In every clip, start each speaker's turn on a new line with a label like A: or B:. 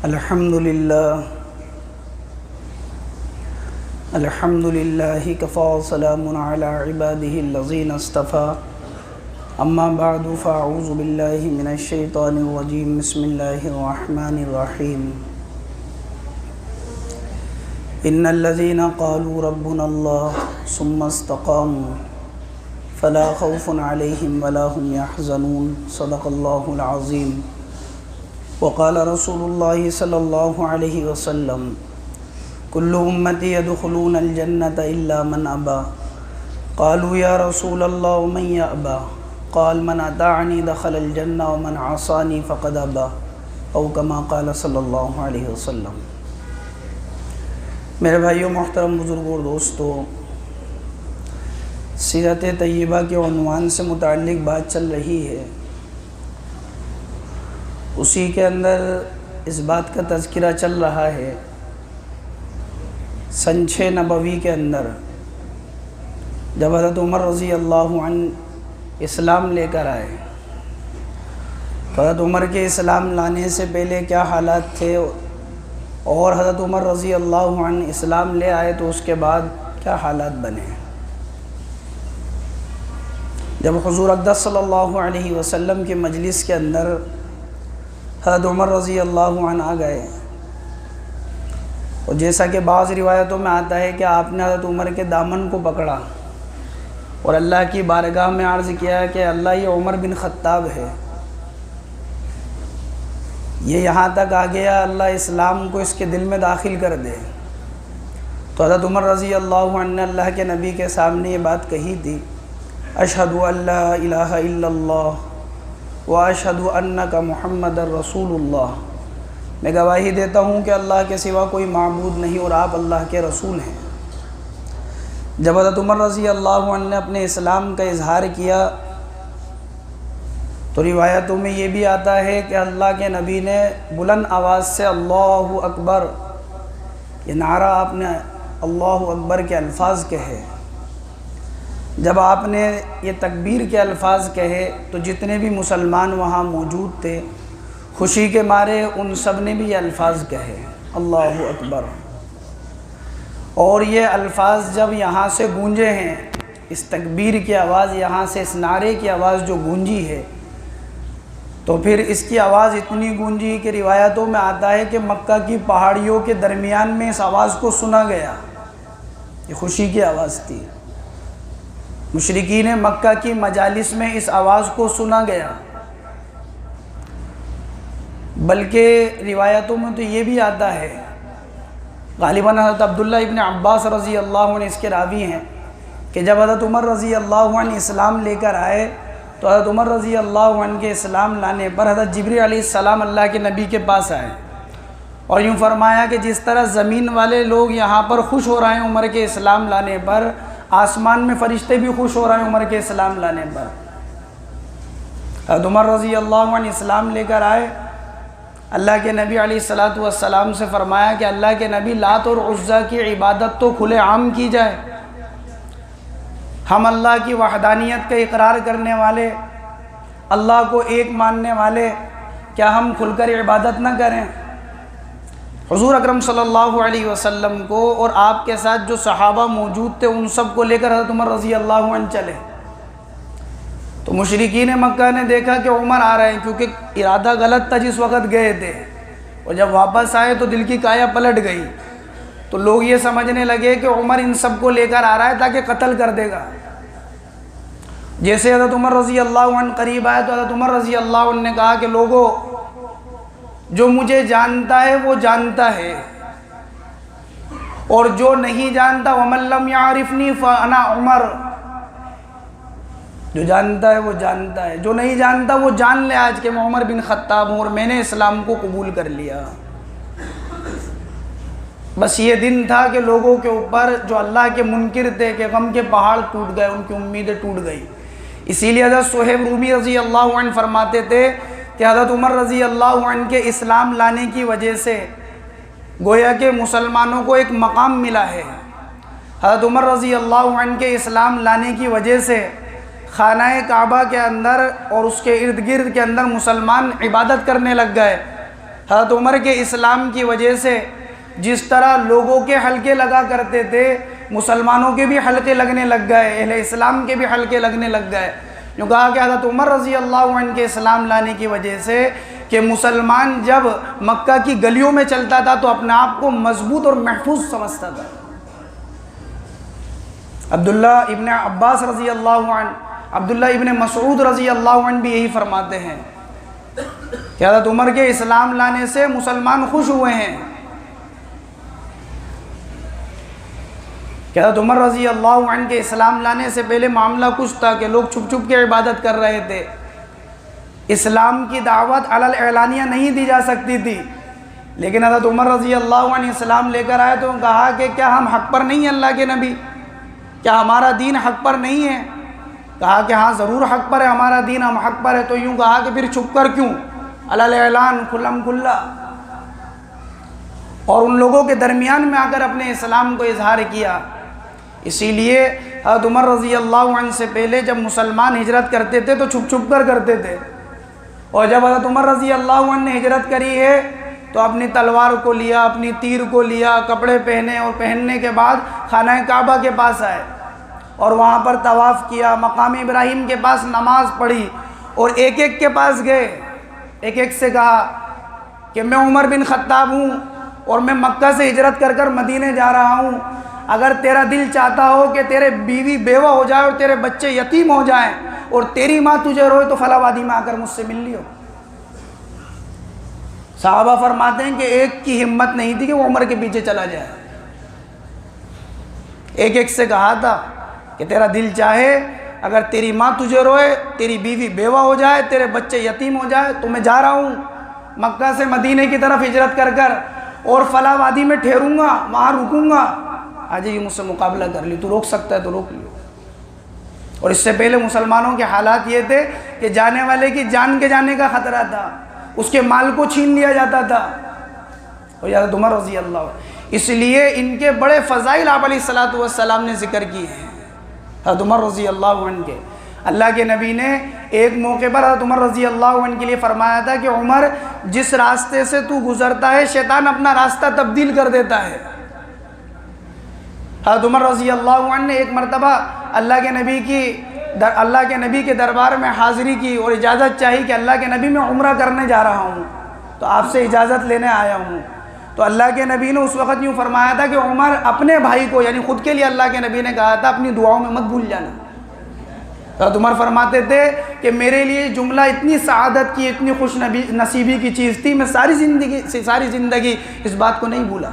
A: الحمدللہ کفا سلام علی عبادہ الذین اصطفى اما بعد فاعوذ باللہ من الشیطان الرجیم بسم اللہ الرحمن الرحیم ان الذین قالوا ربنا اللہ ثم استقاموا فلا خوف علیہم ولا هم يحزنون صدق اللہ العظیم وقال رسول اللہ صلی اللہ علیہ وسلم کل امتی يدخلون الجنة الا من ابا قالوا یا رسول اللہ ومن یأبا قال من اطاعنی دخل الجنة ومن عصانی فقد ابا او کما قال صلی اللہ علیہ وسلم۔ میرے بھائیوں، محترم بزرگوں اور دوستو، سیرت طیبہ کے عنوان سے متعلق بات چل رہی ہے، اسی کے اندر اس بات کا تذکرہ چل رہا ہے۔ سن 6 نبوی کے اندر جب حضرت عمر رضی اللہ عنہ اسلام لے کر آئے تو حضرت عمر کے اسلام لانے سے پہلے کیا حالات تھے، اور حضرت عمر رضی اللہ عنہ اسلام لے آئے تو اس کے بعد کیا حالات بنے۔ جب حضور اقدس صلی اللہ علیہ وسلم کے مجلس کے اندر حضرت عمر رضی اللہ عنہ آ گئے، اور جیسا کہ بعض روایتوں میں آتا ہے کہ آپ نے حضرت عمر کے دامن کو پکڑا اور اللہ کی بارگاہ میں عرض کیا کہ اللہ، یہ عمر بن خطاب ہے، یہ یہاں تک آ گیا، اللہ اسلام کو اس کے دل میں داخل کر دے۔ تو حضرت عمر رضی اللہ عنہ نے اللہ کے نبی کے سامنے یہ بات کہی تھی، اشہد ان لا الہ الا اللہ واشہد انک محمد رسول اللہ، میں گواہی دیتا ہوں کہ اللہ کے سوا کوئی معبود نہیں اور آپ اللہ کے رسول ہیں۔ جب حضرت عمر رضی اللہ عنہ نے اپنے اسلام کا اظہار کیا تو روایتوں میں یہ بھی آتا ہے کہ اللہ کے نبی نے بلند آواز سے اللہ اکبر، یہ نعرہ آپ نے اللہ اکبر کے الفاظ کہے۔ جب آپ نے یہ تکبیر کے الفاظ کہے تو جتنے بھی مسلمان وہاں موجود تھے، خوشی کے مارے ان سب نے بھی یہ الفاظ کہے، اللہ اکبر۔ اور یہ الفاظ جب یہاں سے گونجے ہیں، اس تکبیر کی آواز یہاں سے، اس نعرے کی آواز جو گونجی ہے، تو پھر اس کی آواز اتنی گونجی کہ روایتوں میں آتا ہے کہ مکہ کی پہاڑیوں کے درمیان میں اس آواز کو سنا گیا۔ یہ خوشی کی آواز تھی، مشرکین مکہ کی مجالس میں اس آواز کو سنا گیا۔ بلکہ روایتوں میں تو یہ بھی آتا ہے، غالباً حضرت عبداللہ ابن عباس رضی اللہ عنہ اس کے راوی ہیں، کہ جب حضرت عمر رضی اللہ عنہ اسلام لے کر آئے تو حضرت عمر رضی اللہ عنہ کے اسلام لانے پر حضرت جبریل علیہ السلام اللہ کے نبی کے پاس آئے اور یوں فرمایا کہ جس طرح زمین والے لوگ یہاں پر خوش ہو رہے ہیں عمر کے اسلام لانے پر، آسمان میں فرشتے بھی خوش ہو رہے ہیں عمر کے اسلام لانے پر۔ حضرت عمر رضی اللہ عنہ اسلام لے کر آئے، اللہ کے نبی علیہ السلام سے فرمایا کہ اللہ کے نبی، لات اور عزیٰ کی عبادت تو کھلے عام کی جائے، ہم اللہ کی وحدانیت کا اقرار کرنے والے، اللہ کو ایک ماننے والے، کیا ہم کھل کر عبادت نہ کریں؟ حضور اکرم صلی اللہ علیہ وسلم کو اور آپ کے ساتھ جو صحابہ موجود تھے ان سب کو لے کر حضرت عمر رضی اللہ عنہ چلے تو مشرکین مکہ نے دیکھا کہ عمر آ رہے ہیں، کیونکہ ارادہ غلط تھا جس وقت گئے تھے، اور جب واپس آئے تو دل کی کایا پلٹ گئی، تو لوگ یہ سمجھنے لگے کہ عمر ان سب کو لے کر آ رہا ہے تاکہ قتل کر دے گا۔ جیسے حضرت عمر رضی اللہ عنہ قریب آئے تو حضرت عمر رضی اللہ عنہ نے کہا کہ لوگوں، جو مجھے جانتا ہے وہ جانتا ہے، اور جو نہیں جانتا وَمَن لَّمْ يَعْرِفْنِي فَأَنَا عُمَرٌ، جو جانتا ہے وہ جانتا ہے، جو نہیں جانتا وہ جان لے آج کہ میں عمر بن خطاب ہوں اور میں نے اسلام کو قبول کر لیا۔ بس یہ دن تھا کہ لوگوں کے اوپر جو اللہ کے منکر تھے کہ غم کے پہاڑ ٹوٹ گئے، ان کی امیدیں ٹوٹ گئی۔ اسی لیے حضرت صہیب رومی رضی اللہ عنہ فرماتے تھے کہ حضرت عمر رضی اللہ عنہ کے اسلام لانے کی وجہ سے گویا کہ مسلمانوں کو ایک مقام ملا ہے۔ حضرت عمر رضی اللہ عنہ کے اسلام لانے کی وجہ سے خانہ کعبہ کے اندر اور اس کے ارد گرد کے اندر مسلمان عبادت کرنے لگ گئے، حضرت عمر کے اسلام کی وجہ سے جس طرح لوگوں کے حلقے لگا کرتے تھے، مسلمانوں کے بھی حلقے لگنے لگ گئے، اہل اسلام کے بھی حلقے لگنے لگ گئے۔ جو کہا کہ حضرت عمر رضی اللہ عنہ کے اسلام لانے کی وجہ سے کہ مسلمان جب مکہ کی گلیوں میں چلتا تھا تو اپنے آپ کو مضبوط اور محفوظ سمجھتا تھا۔ عبداللہ ابن عباس رضی اللہ عنہ، عبداللہ ابن مسعود رضی اللہ عنہ بھی یہی فرماتے ہیں کہ حضرت عمر کے اسلام لانے سے مسلمان خوش ہوئے ہیں، کہ حضرت عمر رضی اللہ عنہ کے اسلام لانے سے پہلے معاملہ کچھ تھا کہ لوگ چھپ چھپ کے عبادت کر رہے تھے، اسلام کی دعوت علی الاعلانیہ نہیں دی جا سکتی تھی، لیکن حضرت عمر رضی اللہ عنہ اسلام لے کر آئے تو کہا کہ کیا ہم حق پر نہیں ہیں اللہ کے نبی؟ کیا ہمارا دین حق پر نہیں ہے؟ کہا کہ ہاں ضرور حق پر ہے ہمارا دین، ہم حق پر ہے۔ تو یوں کہا کہ پھر چھپ کر کیوں؟ علی الاعلان کھلم کھلا، اور ان لوگوں کے درمیان میں آ کر اپنے اسلام کو اظہار کیا۔ اسی لیے حضرت عمر رضی اللہ عنہ سے پہلے جب مسلمان ہجرت کرتے تھے تو چھپ چھپ کر کرتے تھے، اور جب حضرت عمر رضی اللہ عنہ نے ہجرت کری ہے تو اپنی تلوار کو لیا، اپنی تیر کو لیا، کپڑے پہنے، اور پہننے کے بعد خانہ کعبہ کے پاس آئے اور وہاں پر طواف کیا، مقام ابراہیم کے پاس نماز پڑھی، اور ایک ایک کے پاس گئے، ایک ایک سے کہا کہ میں عمر بن خطاب ہوں اور میں مکہ سے ہجرت کر کر مدینے جا رہا ہوں، اگر تیرا دل چاہتا ہو کہ تیرے بیوی بیوہ ہو جائے اور تیرے بچے یتیم ہو جائیں اور تیری ماں تجھے روئے تو فلاں وادی میں آ کر مجھ سے مل لیو۔ صحابہ فرماتے ہیں کہ ایک کی ہمت نہیں تھی کہ وہ عمر کے پیچھے چلا جائے، ایک ایک سے کہا تھا کہ تیرا دل چاہے اگر تیری ماں تجھے روئے، تیری بیوی بیوہ ہو جائے، تیرے بچے یتیم ہو جائے تو میں جا رہا ہوں مکہ سے مدینے کی طرف ہجرت کر کر، اور فلاں وادی میں ٹھہروں گا، وہاں رکوں گا، آج یہ مجھ سے مقابلہ کر لی، تو روک سکتا ہے تو روک لیو۔ اور اس سے پہلے مسلمانوں کے حالات یہ تھے کہ جانے والے کی جان کے جانے کا خطرہ تھا، اس کے مال کو چھین لیا جاتا تھا، اور حضرت عمر رضی اللہ عنہ، اس لیے ان کے بڑے فضائل آپ علیہ الصلوۃ والسلام نے ذکر کیے ہیں حضرت عمر رضی اللہ عنہ کے۔ اللہ کے نبی نے ایک موقع پر حضرت عمر رضی اللہ عنہ کے لیے فرمایا تھا کہ عمر جس راستے سے تو گزرتا ہے شیطان اپنا راستہ تبدیل کر دیتا ہے۔ حضرت عمر رضی اللہ عنہ نے ایک مرتبہ اللہ کے نبی کے دربار میں حاضری کی اور اجازت چاہی کہ اللہ کے نبی میں عمرہ کرنے جا رہا ہوں تو آپ سے اجازت لینے آیا ہوں۔ تو اللہ کے نبی نے اس وقت یوں فرمایا تھا کہ عمر اپنے بھائی کو، یعنی خود کے لیے اللہ کے نبی نے کہا تھا اپنی دعاؤں میں مت بھول جانا۔ حضرت عمر فرماتے تھے کہ میرے لیے جملہ اتنی سعادت کی، اتنی خوش نصیبی کی چیز تھی، میں ساری زندگی اس بات کو نہیں بھولا۔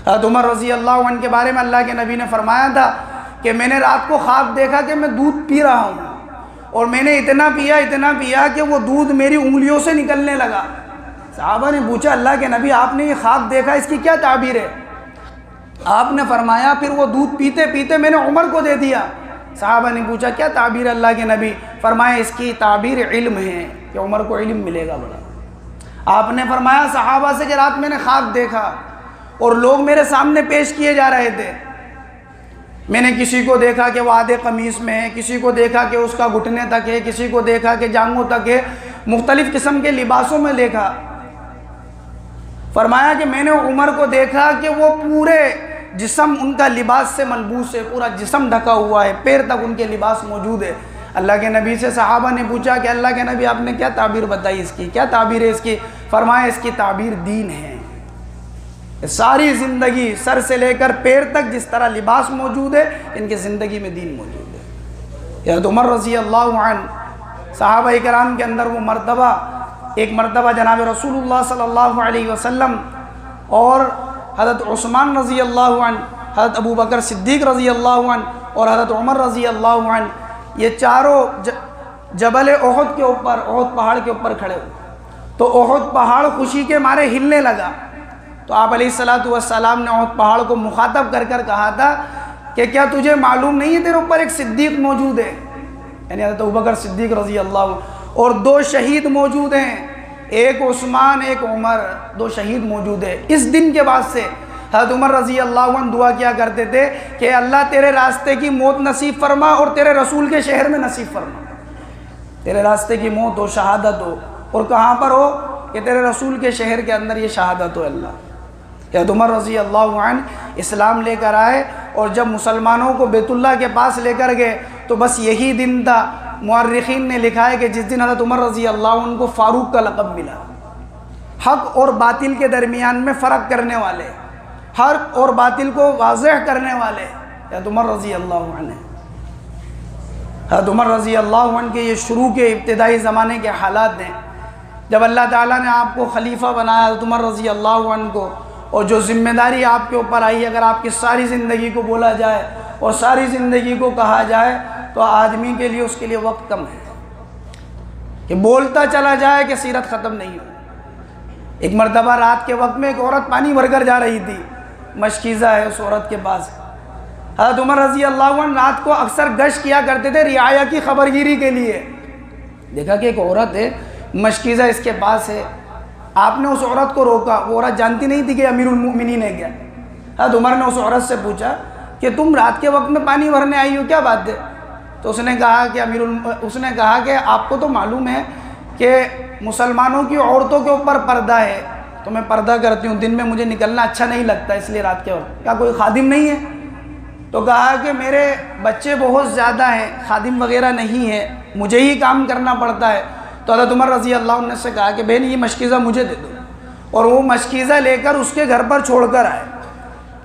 A: حضرت عمر رضی اللہ عنہ کے بارے میں اللہ کے نبی نے فرمایا تھا کہ میں نے رات کو خواب دیکھا کہ میں دودھ پی رہا ہوں، اور میں نے اتنا پیا کہ وہ دودھ میری انگلیوں سے نکلنے لگا۔ صحابہ نے پوچھا اللہ کے نبی آپ نے یہ خواب دیکھا، اس کی کیا تعبیر ہے؟ آپ نے فرمایا پھر وہ دودھ پیتے پیتے میں نے عمر کو دے دیا۔ صحابہ نے پوچھا کیا تعبیر ہے اللہ کے نبی؟ فرمایا اس کی تعبیر علم ہے کہ عمر کو علم ملے گا بڑا۔ آپ نے فرمایا صحابہ سے کہ رات میں نے خواب دیکھا اور لوگ میرے سامنے پیش کیے جا رہے تھے، میں نے کسی کو دیکھا کہ وہ آدھے قمیص میں ہے، کسی کو دیکھا کہ اس کا گھٹنے تک ہے، کسی کو دیکھا کہ جانگوں تک ہے، مختلف قسم کے لباسوں میں دیکھا۔ فرمایا کہ میں نے عمر کو دیکھا کہ وہ پورے جسم ان کا لباس سے ملبوس ہے، پورا جسم ڈھکا ہوا ہے، پیر تک ان کے لباس موجود ہے۔ اللہ کے نبی سے صحابہ نے پوچھا کہ اللہ کے نبی آپ نے کیا تعبیر بتائی اس کی، کیا تعبیر ہے اس کی؟ فرمایا اس کی تعبیر دین ہے۔ ساری زندگی سر سے لے کر پیر تک جس طرح لباس موجود ہے ان کی زندگی میں دین موجود ہے۔ حضرت عمر رضی اللہ عنہ صحابہ کرام کے اندر وہ مرتبہ، ایک مرتبہ جناب رسول اللہ صلی اللہ علیہ وسلم اور حضرت عثمان رضی اللہ عنہ، حضرت ابو بکر صدیق رضی اللہ عنہ اور حضرت عمر رضی اللہ عنہ، یہ چاروں جبل احد کے اوپر، احد پہاڑ کے اوپر کھڑے ہوئے تو احد پہاڑ خوشی کے مارے ہلنے لگا۔ تو آپ علیہ الصلوۃ والسلام نے احد پہاڑ کو مخاطب کر کر کہا تھا کہ کیا تجھے معلوم نہیں ہے تیرے اوپر ایک صدیق موجود ہے، یعنی حضرت ابوبکر صدیق رضی اللہ عنہ، اور دو شہید موجود ہیں، ایک عثمان ایک عمر، دو شہید موجود ہیں۔ اس دن کے بعد سے حضرت عمر رضی اللہ عنہ دعا کیا کرتے تھے کہ اللہ تیرے راستے کی موت نصیب فرما اور تیرے رسول کے شہر میں نصیب فرما، تیرے راستے کی موت ہو، شہادت ہو، اور کہاں پر ہو؟ کہ تیرے رسول کے شہر کے اندر یہ شہادت ہو اللہ۔ حضرت عمر رضی اللہ عنہ اسلام لے کر آئے، اور جب مسلمانوں کو بیت اللہ کے پاس لے کر گئے تو بس یہی دن تھا، مورخین نے لکھا ہے کہ جس دن حضرت عمر رضی اللہ عنہ کو فاروق کا لقب ملا، حق اور باطل کے درمیان میں فرق کرنے والے، حق اور باطل کو واضح کرنے والے حضرت عمر رضی اللہ عنہ۔ حضرت عمر رضی اللہ عنہ کے یہ شروع کے ابتدائی زمانے کے حالات ہیں، جب اللہ تعالیٰ نے آپ کو خلیفہ بنایا حضرت عمر رضی اللہ عنہ کو، اور جو ذمہ داری آپ کے اوپر آئی، اگر آپ کی ساری زندگی کو بولا جائے اور ساری زندگی کو کہا جائے تو آدمی کے لیے اس کے لیے وقت کم ہے کہ بولتا چلا جائے کہ سیرت ختم نہیں ہو۔ ایک مرتبہ رات کے وقت میں ایک عورت پانی بھر کر جا رہی تھی، مشکیزہ ہے اس عورت کے پاس۔ حضرت عمر رضی اللہ عنہ رات کو اکثر گشت کیا کرتے تھے رعایا کی خبرگیری کے لیے۔ دیکھا کہ ایک عورت ہے، مشکیزہ اس کے پاس ہے، آپ نے اس عورت کو روکا، وہ عورت جانتی نہیں تھی کہ امیر المؤمنین ہے کیا۔ حضرت عمر نے اس عورت سے پوچھا کہ تم رات کے وقت میں پانی بھرنے آئی ہو، کیا بات ہے؟ تو اس نے کہا کہ آپ کو تو معلوم ہے کہ مسلمانوں کی عورتوں کے اوپر پردہ ہے، تو میں پردہ کرتی ہوں، دن میں مجھے نکلنا اچھا نہیں لگتا، اس لیے رات کے وقت۔ کیا کوئی خادم نہیں ہے؟ تو کہا کہ میرے بچے بہت زیادہ ہیں، خادم وغیرہ نہیں ہے، مجھے ہی کام کرنا پڑتا ہے۔ تو حضرت عمر رضی اللہ عنہ سے کہا کہ بہن یہ مشکیزہ مجھے دے دو، اور وہ مشکیزہ لے کر اس کے گھر پر چھوڑ کر آئے۔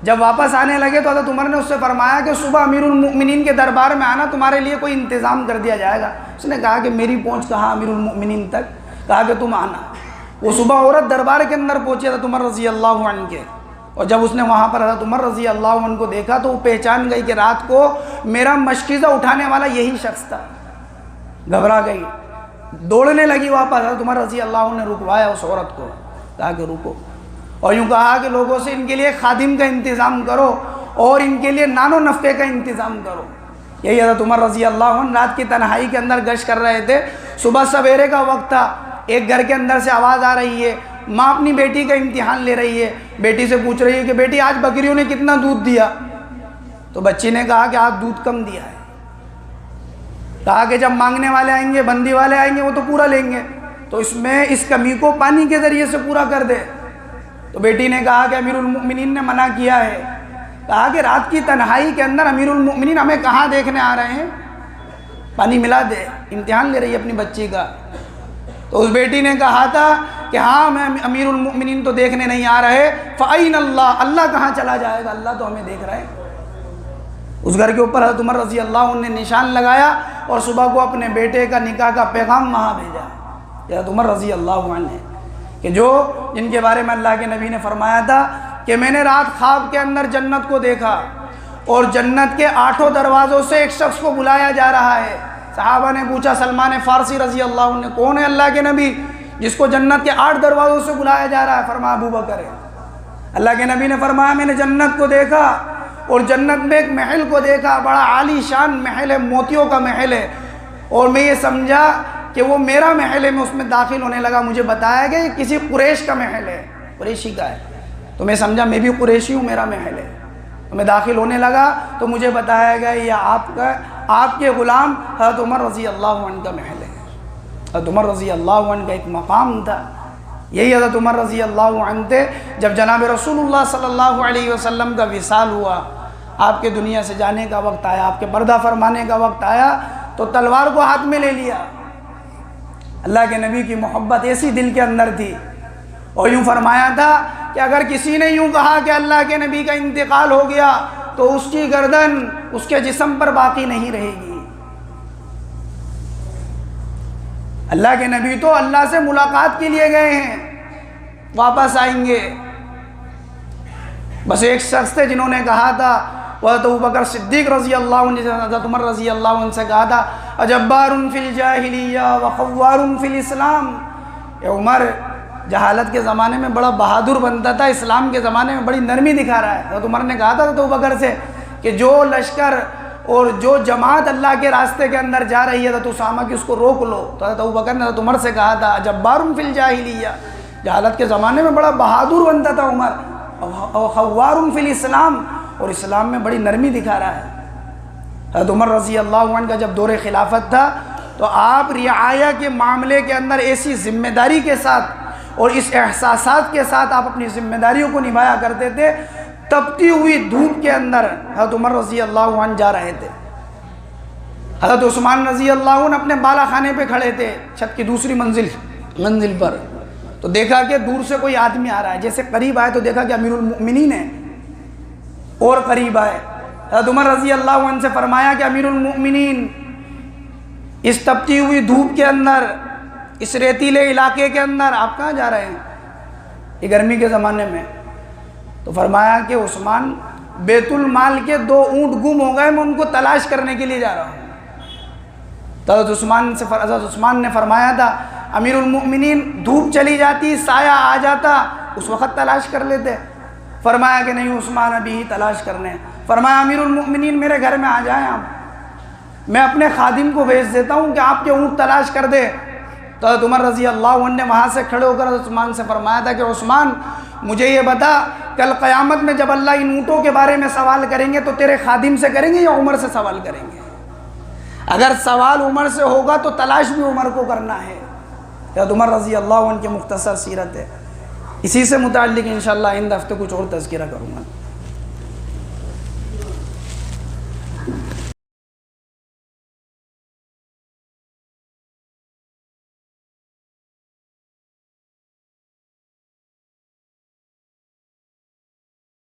A: جب واپس آنے لگے تو حضرت عمر نے اس سے فرمایا کہ صبح امیر المؤمنین کے دربار میں آنا، تمہارے لیے کوئی انتظام کر دیا جائے گا۔ اس نے کہا کہ میری پہنچ کہاں امیر المؤمنین تک؟ کہا کہ تم آنا۔ وہ صبح عورت دربار کے اندر پہنچی حضرت عمر رضی اللہ عنہ کے، اور جب اس نے وہاں پر حضرت عمر رضی اللہ عنہ کو دیکھا تو وہ پہچان گئی کہ رات کو میرا مشکیزہ اٹھانے والا یہی شخص تھا۔ گھبرا گئی، دوڑنے لگی واپس۔ حضرت عمر رضی اللہ عنہ نے رکوایا اس عورت کو، کہا کہ رکو، اور یوں کہا کہ لوگوں سے ان کے لیے خادم کا انتظام کرو اور ان کے لیے نان و نفقے کا انتظام کرو۔ یہی حضرت عمر رضی اللہ عنہ رات کی تنہائی کے اندر گشت کر رہے تھے۔ صبح سویرے کا وقت تھا، ایک گھر کے اندر سے آواز آ رہی ہے، ماں اپنی بیٹی کا امتحان لے رہی ہے، بیٹی سے پوچھ رہی ہے کہ بیٹی آج بکریوں نے کتنا دودھ دیا؟ تو بچی نے کہا کہ آج دودھ کم دیا ہے۔ کہا کہ جب مانگنے والے آئیں گے، بندی والے آئیں گے، وہ تو پورا لیں گے، تو اس کمی کو پانی کے ذریعے سے پورا کر دے۔ تو بیٹی نے کہا کہ امیر المؤمنین نے منع کیا ہے۔ کہا کہ رات کی تنہائی کے اندر امیر المؤمنین ہمیں کہاں دیکھنے آ رہے ہیں، پانی ملا دے، امتحان لے رہی ہے اپنی بچی کا۔ تو اس بیٹی نے کہا تھا کہ ہاں میں امیر المؤمنین تو دیکھنے نہیں آ رہے، فَأَيْنَ اللَّهُ، اللہ کہاں چلا جائے گا، اللہ تو ہمیں دیکھ رہے ہیں۔ اس گھر کے اوپر حضرت عمر رضی اللہ عنہ نے نشان لگایا اور صبح کو اپنے بیٹے کا نکاح کا پیغام وہاں بھیجا۔ حضرت عمر رضی اللہ عنہ نے کہ جن کے بارے میں اللہ کے نبی نے فرمایا تھا کہ میں نے رات خواب کے اندر جنت کو دیکھا، اور جنت کے 8 دروازوں سے ایک شخص کو بلایا جا رہا ہے۔ صحابہ نے پوچھا سلمان فارسی رضی اللہ عنہ نے، کون ہے اللہ کے نبی جس کو جنت کے 8 دروازوں سے بلایا جا رہا ہے؟ فرمایا ابو بکر ہے۔ اللہ کے نبی نے فرمایا میں نے جنت کو دیکھا، اور جنت میں ایک محل کو دیکھا، بڑا عالی شان محل ہے، موتیوں کا محل ہے، اور میں یہ سمجھا کہ وہ میرا محل ہے، میں اس میں داخل ہونے لگا، مجھے بتایا گیا کہ کسی قریش کا محل ہے، قریشی کا ہے، تو میں سمجھا میں بھی قریشی ہوں، میرا محل ہے، تو میں داخل ہونے لگا تو مجھے بتایا گیا یہ آپ کے غلام حضرت عمر رضی اللہ عنہ کا محل ہے۔ حضرت عمر رضی اللہ عنہ کا ایک مقام تھا، یہی حضرت عمر رضی اللہ عنہ تھے۔ جب جناب رسول اللہ صلی اللہ علیہ وسلم کا وصال ہوا، آپ کے دنیا سے جانے کا وقت آیا، آپ کے پردہ فرمانے کا وقت آیا، تو تلوار کو ہاتھ میں لے لیا۔ اللہ کے نبی کی محبت ایسی دل کے اندر تھی، اور یوں فرمایا تھا کہ اگر کسی نے یوں کہا کہ اللہ کے نبی کا انتقال ہو گیا تو اس کی گردن اس کے جسم پر باقی نہیں رہے گی۔ اللہ کے نبی تو اللہ سے ملاقات کے لیے گئے ہیں، واپس آئیں گے۔ بس ایک شخص تھے جنہوں نے کہا تھا، وہ حضرت ابوبکر صدیق رضی اللہ عنہ نے حضرت عمر رضی اللہ عنہ سے کہا تھا اجبار فی الجاہلیہ وخوار فی الاسلام، اے عمر جہالت کے زمانے میں بڑا بہادر بنتا تھا، اسلام کے زمانے میں بڑی نرمی دکھا رہا ہے۔ حضرت عمر نے کہا تھا حضرت ابوبکر سے کہ جو لشکر اور جو جماعت اللہ کے راستے کے اندر جا رہی ہے حضرت اسامہ کی، اس کو روک لو۔ تو حضرت ابوبکر نے حضرت عمر سے کہا تھا جبار فی الجاہلیہ، جہالت کے زمانے میں بڑا بہادر بنتا تھا عمر، اور خوار فی الاسلام، اور اسلام میں بڑی نرمی دکھا رہا ہے۔ حضرت عمر رضی اللہ عنہ کا جب دور خلافت تھا تو آپ رعایا کے معاملے کے اندر ایسی ذمہ داری کے ساتھ اور اس احساسات کے ساتھ آپ اپنی ذمہ داریوں کو نبھایا کرتے تھے۔ تپتی ہوئی دھوپ کے اندر حضرت عمر رضی اللہ عنہ جا رہے تھے، حضرت عثمان رضی اللہ عنہ اپنے بالا خانے پہ کھڑے تھے، چھت کی دوسری منزل پر، تو دیکھا کہ دور سے کوئی آدمی آ رہا ہے، جیسے قریب آئے تو دیکھا کہ امیر المؤمنین ہے، اور قریب آئے، حضرت عمر رضی اللہ عنہ سے فرمایا کہ امیر المؤمنین، اس تپتی ہوئی دھوپ کے اندر، اس ریتیلے علاقے کے اندر آپ کہاں جا رہے ہیں یہ گرمی کے زمانے میں؟ تو فرمایا کہ عثمان، بیت المال کے 2 اونٹ گم ہو گئے، میں ان کو تلاش کرنے کے لیے جا رہا ہوں۔ تو حضرت عثمان نے فرمایا تھا، امیر المؤمنین دھوپ چلی جاتی، سایہ آ جاتا، اس وقت تلاش کر لیتے۔ فرمایا کہ نہیں عثمان، ابھی ہی تلاش کرنے۔ فرمایا امیر المؤمنین میرے گھر میں آ جائیں آپ، میں اپنے خادم کو بھیج دیتا ہوں کہ آپ کے اونٹ تلاش کر دے۔ تو حضرت عمر رضی اللہ عنہ نے وہاں سے کھڑے ہو کر حضرت عثمان سے فرمایا تھا کہ عثمان، مجھے یہ بتا، کل قیامت میں جب اللہ ان اونٹوں کے بارے میں سوال کریں گے تو تیرے خادم سے کریں گے یا عمر سے سوال کریں گے؟ اگر سوال عمر سے ہوگا تو تلاش بھی عمر کو کرنا ہے۔ حضرت عمر رضی اللہ عنہ کی مختصر سیرت ہے، اسی سے متعلق انشاءاللہ آئندہ ہفتے کچھ اور تذکرہ کروں گا۔